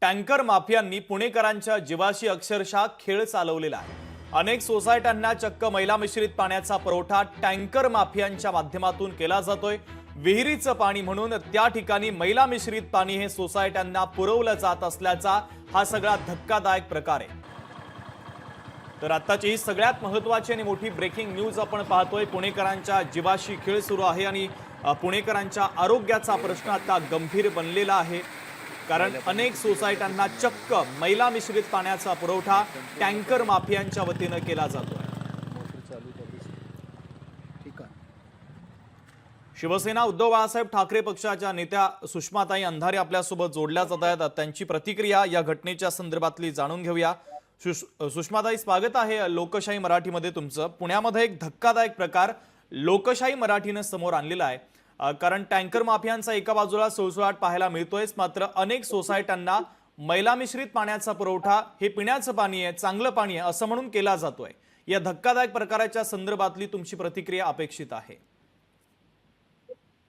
Tanker माफियांनी पुणेकरांच्या जीवाशी अक्षरशः खेळ चालवलेला आहे। अनेक सोसायट्यांना चक्क मैला मिश्रित पाण्याचा पुरवठा टँकर माफियांच्या माध्यमातून केला जातोय। विहिरीचं पाणी म्हणून त्या ठिकाणी मैला मिश्रित पाणी हे सोसायट्यांना पुरवलं जात असल्याचा हा सगळा धक्कादायक प्रकार आहे। तर आताची सगळ्यात महत्त्वाची आणि मोठी ब्रेकिंग न्यूज आपण पाहतोय। पुणेकरांच्या जीवाशी खेळ सुरू आहे आणि पुणेकरांच्या आरोग्याचा प्रश्न आता गंभीर बनलेला आहे, कारण अनेक सोसायट्यांना चक्क मैला मिश्रित पाण्याचा पुरवठा टँकर माफियांच्या वतीने केला जातोय। शिवसेना उद्धव बाळासाहेब ठाकरे पक्षाच्या नेत्या सुषमाताई अंधारे आपल्यासोबत जोडल्या जात आहेत। त्यांची प्रतिक्रिया या घटनेच्या संदर्भातली जाणून घेऊया। सुषमाताई, स्वागत आहे लोकशाही मराठीमध्ये तुमचं। पुण्यामध्ये एक धक्कादायक प्रकार लोकशाही मराठीने समोर आणलेला आहे, कारण टँकर माफियांचा एका बाजूला सुळसुळाट पाहायला मिळतोयच, मात्र अनेक सोसायट्यांना मैला मिश्रित पाण्याचा पुरवठा हे पिण्याचं पाणी आहे, चांगलं पाणी आहे असं म्हणून केला जातोय। या धक्कादायक प्रकाराच्या संदर्भातली तुमची प्रतिक्रिया अपेक्षित आहे।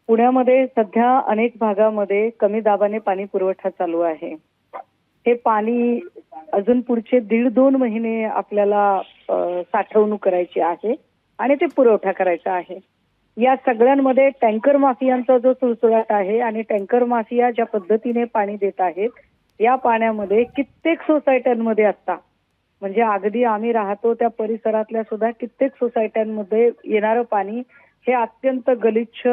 पुण्यामध्ये सध्या अनेक भागामध्ये कमी दाबाने पाणी पुरवठा चालू आहे। हे पाणी अजून पुढचे 1.5-2 महिने आपल्याला साठवणूक करायची आहे आणि ते पुरवठा करायचा आहे। या सगळ्यांमध्ये टँकर माफियांचा जो सुळसुळाट आहे आणि टँकर माफिया ज्या पद्धतीने पाणी देत आहेत, या पाण्यामध्ये कित्येक सोसायट्यांमध्ये असता, म्हणजे अगदी आम्ही राहतो त्या परिसरातल्या सुद्धा कित्येक सोसायट्यांमध्ये येणारं पाणी हे अत्यंत गलिच्छ,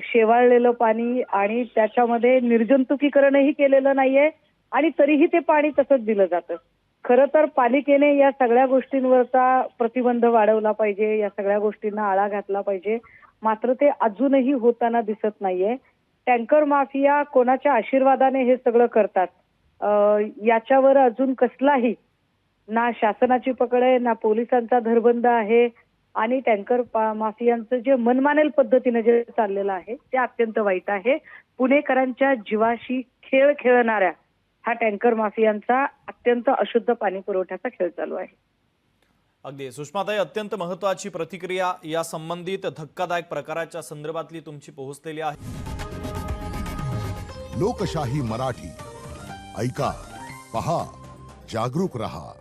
शेवाळलेलं पाणी आणि त्याच्यामध्ये निर्जंतुकीकरणही केलेलं नाहीये आणि तरीही ते पाणी तसंच दिलं जातं। खरं तर पालिकेने या सगळ्या गोष्टींवरचा प्रतिबंध वाढवला पाहिजे, या सगळ्या गोष्टींना आळा घातला पाहिजे, मात्र ते अजूनही होताना दिसत नाहीये। टँकर माफिया कोणाच्या आशीर्वादाने हे सगळं करतात, याच्यावर अजून कसलाही ना शासनाची पकड आहे ना पोलिसांचा धरबंद आहे आणि टँकर माफियांचं जे मनमानेल पद्धतीने जे चाललेलं आहे ते अत्यंत वाईट आहे। पुणेकरांच्या जीवाशी खेळ खेळणाऱ्या हा टँकर माफियांचा अत्यंत अशुद्ध पाणी पुरवठ्याचा खेळ चालू आहे। अगदी सुषमाताई, अत्यंत महत्त्वाची प्रतिक्रिया या संबंधित धक्कादायक प्रकाराच्या संदर्भातली तुमची पोहोचलेली आहे। लोकशाही मराठी ऐका, पहा, जागरूक रहा।